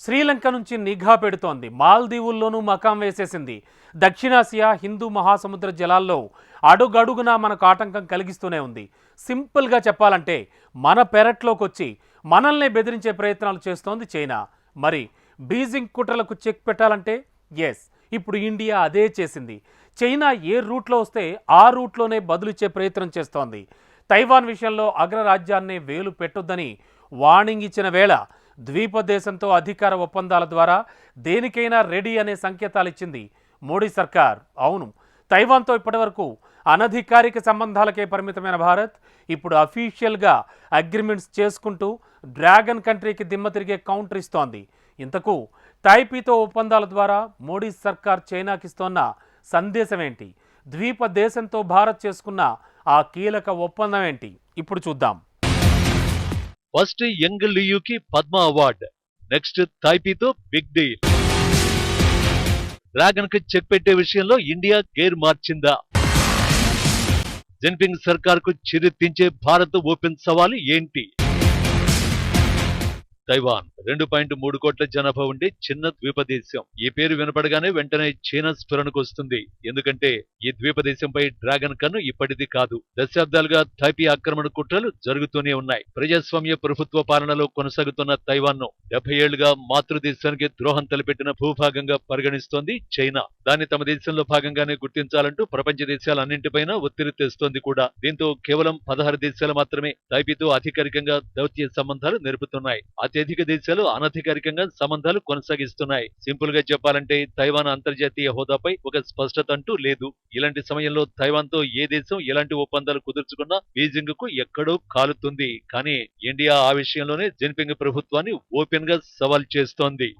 శ్రీలంక నుంచి నిఘా పెడుతోంది. మాల్దీవుల్లోనూ మకాం వేసేసింది. దక్షిణాసియా హిందూ మహాసముద్ర జలాల్లో అడుగడుగునా మనకు ఆటంకం కలిగిస్తూనే ఉంది. సింపుల్గా చెప్పాలంటే మన పెరట్లోకి వచ్చి మనల్ని బెదిరించే ప్రయత్నాలు చేస్తోంది చైనా. మరి బీజింగ్ కుట్రలకు చెక్ పెట్టాలంటే ఎస్, ఇప్పుడు ఇండియా అదే చేసింది. చైనా ఏ రూట్లో వస్తే ఆ రూట్లోనే బదులిచ్చే ప్రయత్నం చేస్తోంది. తైవాన్ విషయంలో అగ్రరాజ్యాన్ని వేలు పెట్టొద్దని వార్నింగ్ ఇచ్చిన వేళ ద్వీప దేశంతో అధికార ఒప్పందాల ద్వారా దేనికైనా రెడీ అనే సంకేతాలు ఇచ్చింది మోడీ సర్కార్. అవును, తైవాన్తో ఇప్పటివరకు అనధికారిక సంబంధాలకే పరిమితమైన భారత్ ఇప్పుడు అఫీషియల్గా అగ్రిమెంట్స్ చేసుకుంటూ డ్రాగన్ కంట్రీకి దిమ్మ తిరిగే కౌంటర్ ఇస్తోంది. ఇంతకు తైపీతో ఒప్పందాల ద్వారా మోడీ సర్కార్ చైనాకిస్తోన్న సందేశం ఏంటి? ద్వీప దేశంతో భారత్ చేసుకున్న ఆ కీలక ఒప్పందం ఏంటి? ఇప్పుడు చూద్దాం. ఫస్ట్ యంగ్ లియూకి పద్మ అవార్డ్, నెక్స్ట్ తాయ్పీతో బిగ్ డీల్. డ్రాగన్ కు చెక్ పెట్టే విషయంలో ఇండియా గేర్ మార్చిందా? జిన్పింగ్ సర్కార్ కు చిరెత్తించే భారత్ ఓపెన్ సవాలు ఏంటి? తైవాన్ 2.3 కోట్ల జనాభా ఉండే చిన్న ద్వీప దేశం. ఈ పేరు వినపడగానే వెంటనే చైనా స్ఫురణకు వస్తుంది. ఎందుకంటే ఈ ద్వీప దేశంపై డ్రాగన్ కన్ను ఇప్పటిది కాదు. దశాబ్దాలుగా తైపీ ఆక్రమణ కుట్రలు జరుగుతూనే ఉన్నాయి. ప్రజాస్వామ్య ప్రభుత్వ పాలనలో కొనసాగుతున్న తైవాన్ ను 70 ఏళ్లుగా మాతృదేశానికి ద్రోహం తలపెట్టిన భూభాగంగా పరిగణిస్తోంది చైనా. దాన్ని తమ దేశంలో భాగంగానే గుర్తించాలంటూ ప్రపంచ దేశాలన్నింటిపైన ఒత్తిడి తెస్తోంది కూడా. దీంతో కేవలం 16 దేశాలు మాత్రమే తైపీతో అధికారికంగా దౌత్య సంబంధాలు నెరుపుతున్నాయి. అత్యధిక దేశాలు అనధికారికంగా సంబంధాలు కొనసాగిస్తున్నాయి. సింపుల్ గా చెప్పాలంటే తైవాన్ అంతర్జాతీయ హోదాపై ఒక స్పష్టత అంటూ లేదు. ఇలాంటి సమయంలో తైవాన్ తో ఏ దేశం ఎలాంటి ఒప్పందాలు కుదుర్చుకున్నా బీజింగ్ కు ఎక్కడో కాలుతుంది. కానీ ఇండియా ఆ విషయంలోనే జిన్పింగ్ ప్రభుత్వాన్ని ఓపెన్ గా సవాల్ చేస్తోంది.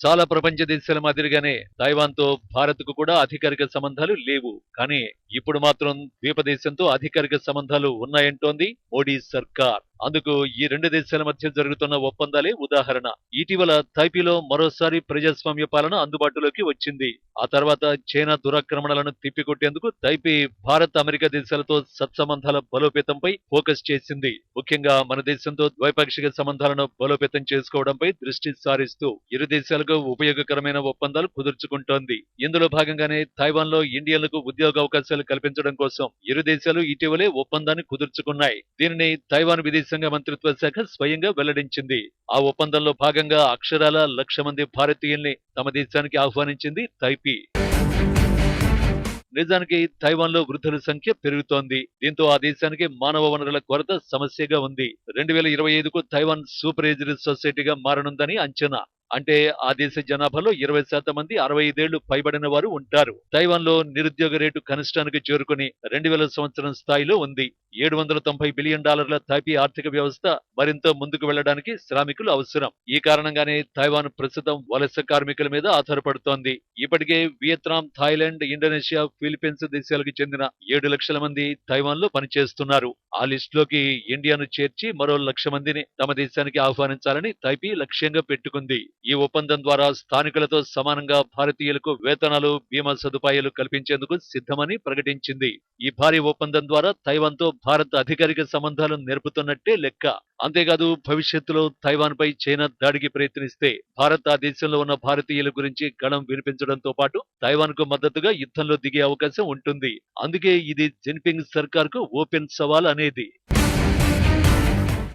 చాలా ప్రపంచ దేశాల మాదిరిగానే తైవాన్ తో భారత్ కు కూడా అధికారిక సంబంధాలు లేవు. కానీ ఇప్పుడు మాత్రం ద్వీప దేశంతో అధికారిక సంబంధాలు ఉన్నాయంటోంది మోడీ సర్కార్. అందుకు ఈ రెండు దేశాల మధ్య జరుగుతున్న ఒప్పందాలే ఉదాహరణ. ఇటీవల తైపీలో మరోసారి ప్రజాస్వామ్య పాలన అందుబాటులోకి వచ్చింది. ఆ తర్వాత చైనా దురాక్రమణలను తిప్పికొట్టేందుకు తైపీ భారత్ అమెరికా దేశాలతో సత్సంబంధాల బలోపేతంపై ఫోకస్ చేసింది. ముఖ్యంగా మన దేశంతో ద్వైపాక్షిక సంబంధాలను బలోపేతం చేసుకోవడంపై దృష్టి సారిస్తూ ఇరు దేశాలకు ఉపయోగకరమైన ఒప్పందాలు కుదుర్చుకుంటోంది. ఇందులో భాగంగానే తైవాన్ లో ఇండియన్లకు ఉద్యోగ అవకాశాలు కల్పించడం కోసం ఇరు దేశాలు ఇటీవలే ఒప్పందాన్ని కుదుర్చుకున్నాయి. దీనిని తైవాన్ విదేశాంగ మంత్రిత్వ శాఖ స్వయంగా వెల్లడించింది. ఆ ఒప్పందంలో భాగంగా అక్షరాల 1,00,000 మంది భారతీయుల్ని తమ దేశానికి ఆహ్వానించింది తైపీ. నిజానికి తైవాన్ లో వృద్ధుల సంఖ్య పెరుగుతోంది. దీంతో ఆ దేశానికి మానవ వనరుల కొరత సమస్యగా ఉంది. 2025కు తైవాన్ సూపర్ ఏజ్డ్ సొసైటీగా మారనుందని అంచనా. అంటే ఆ దేశ జనాభాలో 20% మంది 65 ఏళ్లు పైబడిన వారు ఉంటారు. తైవాన్ లో నిరుద్యోగ రేటు కనిష్టానికి చేరుకుని 2000 సంవత్సరం స్థాయిలో ఉంది. $790 బిలియన్ తైపీ ఆర్థిక వ్యవస్థ మరింత ముందుకు వెళ్లడానికి శ్రామికులు అవసరం. ఈ కారణంగానే తైవాన్ ప్రస్తుతం వలస కార్మికుల మీద ఆధారపడుతోంది. ఇప్పటికే వియత్నాం, థాయిలాండ్, ఇండోనేషియా, ఫిలిప్పీన్స్ దేశాలకు చెందిన 7 లక్షల మంది తైవాన్ లో పనిచేస్తున్నారు. ఆ లిస్ట్ లోకి ఇండియాను చేర్చి మరో 1,00,000 మందిని తమ దేశానికి ఆహ్వానించాలని తైపీ లక్ష్యంగా పెట్టుకుంది. ఈ ఒప్పందం ద్వారా స్థానికులతో సమానంగా భారతీయులకు వేతనాలు, బీమా సదుపాయాలు కల్పించేందుకు సిద్ధమని ప్రకటించింది. ఈ భారీ ఒప్పందం ద్వారా తైవాన్ తో భారత్ అధికారిక సంబంధాలు నెరుపుతున్నట్టే లెక్క. అంతేకాదు భవిష్యత్తులో తైవాన్ పై చైనా దాడికి ప్రయత్నిస్తే భారత్ ఆ దేశంలో ఉన్న భారతీయుల గురించి గళం వినిపించడంతో పాటు తైవాన్ కు మద్దతుగా యుద్ధంలో దిగే అవకాశం ఉంటుంది. అందుకే ఇది జిన్పింగ్ సర్కార్ కు ఓపెన్ సవాల్ అనేది.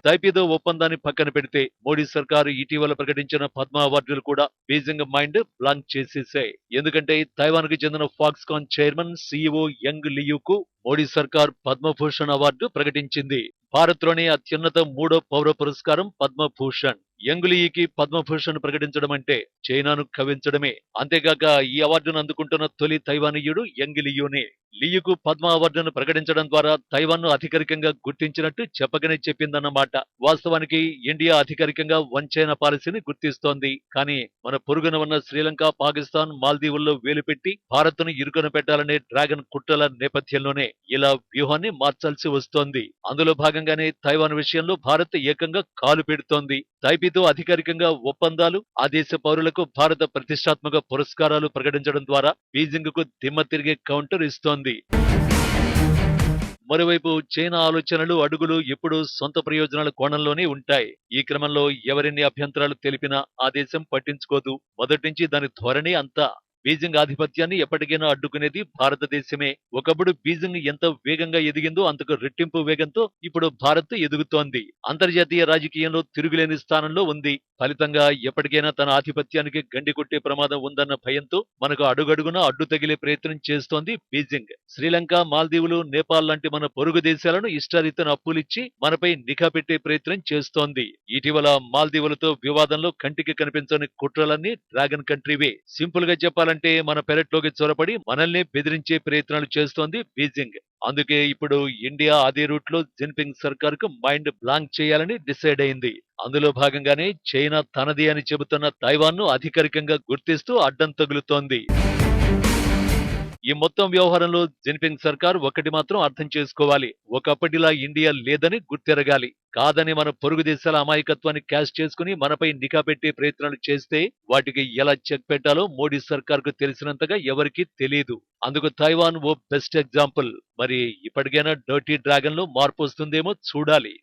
తైపీతో ఒప్పందాన్ని పక్కన పెడితే మోడీ సర్కారు ఇటీవల ప్రకటించిన పద్మ అవార్డులు కూడా బీజింగ్ మైండ్ బ్లాంక్ చేసేశాయి. ఎందుకంటే తైవాన్ కు చెందిన ఫాక్స్కాన్ చైర్మన్ సీఈఓ యంగ్ లియూకు మోడీ సర్కార్ పద్మభూషణ్ అవార్డు ప్రకటించింది. భారత్ లోని అత్యున్నత 3వ పౌర పురస్కారం పద్మభూషణ్. యంగ్ లియూకి పద్మభూషణ్ ప్రకటించడం అంటే చైనాను కవించడమే. అంతేగాక ఈ అవార్డును అందుకుంటున్న తొలి తైవానీయుడు యంగ్ లియూనే. లియూకు పద్మ అవార్డును ప్రకటించడం ద్వారా తైవాన్ ను అధికారికంగా గుర్తించినట్టు చెప్పకనే చెప్పిందన్నమాట. వాస్తవానికి ఇండియా అధికారికంగా వన్ చైనా పాలసీని గుర్తిస్తోంది. కానీ మన పొరుగున ఉన్న శ్రీలంక, పాకిస్తాన్, మాల్దీవుల్లో వేలు పెట్టి భారత్ ను ఇరుకున పెట్టాలనే డ్రాగన్ కుట్రల నేపథ్యంలోనే ఇలా వ్యూహాన్ని మార్చాల్సి వస్తోంది. అందులో భాగంగానే తైవాన్ విషయంలో భారత్ ఏకంగా కాలు పెడుతోంది. తైపీతో అధికారికంగా ఒప్పందాలు, ఆ దేశ పౌరులకు భారత ప్రతిష్టాత్మక పురస్కారాలు ప్రకటించడం ద్వారా బీజింగ్ కు దిమ్మ తిరిగే కౌంటర్ ఇస్తోంది. మరోవైపు చైనా ఆలోచనలు, అడుగులు ఎప్పుడూ సొంత ప్రయోజనాల కోణంలోనే ఉంటాయి. ఈ క్రమంలో ఎవరెన్ని అభ్యంతరాలు తెలిపినా ఆ దేశం పట్టించుకోదు. మొదటి నుంచి దాని ధోరణి అంతా. బీజింగ్ ఆధిపత్యాన్ని ఎప్పటికైనా అడ్డుకునేది భారతదేశమే. ఒకప్పుడు బీజింగ్ ఎంత వేగంగా ఎదిగిందో అంతకు రెట్టింపు వేగంతో ఇప్పుడు భారత్ ఎదుగుతోంది. అంతర్జాతీయ రాజకీయంలో తిరుగులేని స్థానంలో ఉంది. ఫలితంగా ఎప్పటికైనా తన ఆధిపత్యానికి గండి కొట్టే ప్రమాదం ఉందన్న భయంతో మనకు అడుగడుగునా అడ్డు తగిలే ప్రయత్నం చేస్తోంది బీజింగ్. శ్రీలంక, మాల్దీవులు, నేపాల్ లాంటి మన పొరుగు దేశాలను ఇష్టారీతన అప్పులిచ్చి మనపై నిఘా పెట్టే ప్రయత్నం చేస్తోంది. ఇటీవల మాల్దీవులతో వివాదంలో కంటికి కనిపించని కుట్రలన్నీ డ్రాగన్ కంట్రీవే. సింపుల్ గా చెప్పాలంటే మన పెరట్లోకి చొరబడి మనల్ని బెదిరించే ప్రయత్నాలు చేస్తోంది బీజింగ్. అందుకే ఇప్పుడు ఇండియా అదే రూట్ లో జిన్పింగ్ సర్కార్ కు మైండ్ బ్లాంక్ చేయాలని డిసైడ్ అయింది. అందులో భాగంగానే చైనా తనది అని చెబుతున్న తైవాన్ ను అధికారికంగా గుర్తిస్తూ అడ్డం తగులుతోంది. ఈ మొత్తం వ్యవహారంలో జిన్పింగ్ సర్కార్ ఒక్కటి మాత్రం అర్థం చేసుకోవాలి. ఒకప్పటిలా ఇండియా లేదని గుర్తెరగాలి. కాదని మన పొరుగు దేశాల అమాయకత్వాన్ని క్యాష్ చేసుకుని మనపై నిఘా పెట్టే ప్రయత్నాలు చేస్తే వాటికి ఎలా చెక్ పెట్టాలో మోడీ సర్కార్ కు తెలిసినంతగా ఎవరికీ తెలియదు. అందుకు తైవాన్ ఓ బెస్ట్ ఎగ్జాంపుల్. మరి ఇప్పటికైనా డర్టీ డ్రాగన్ లో మార్పు వస్తుందేమో చూడాలి.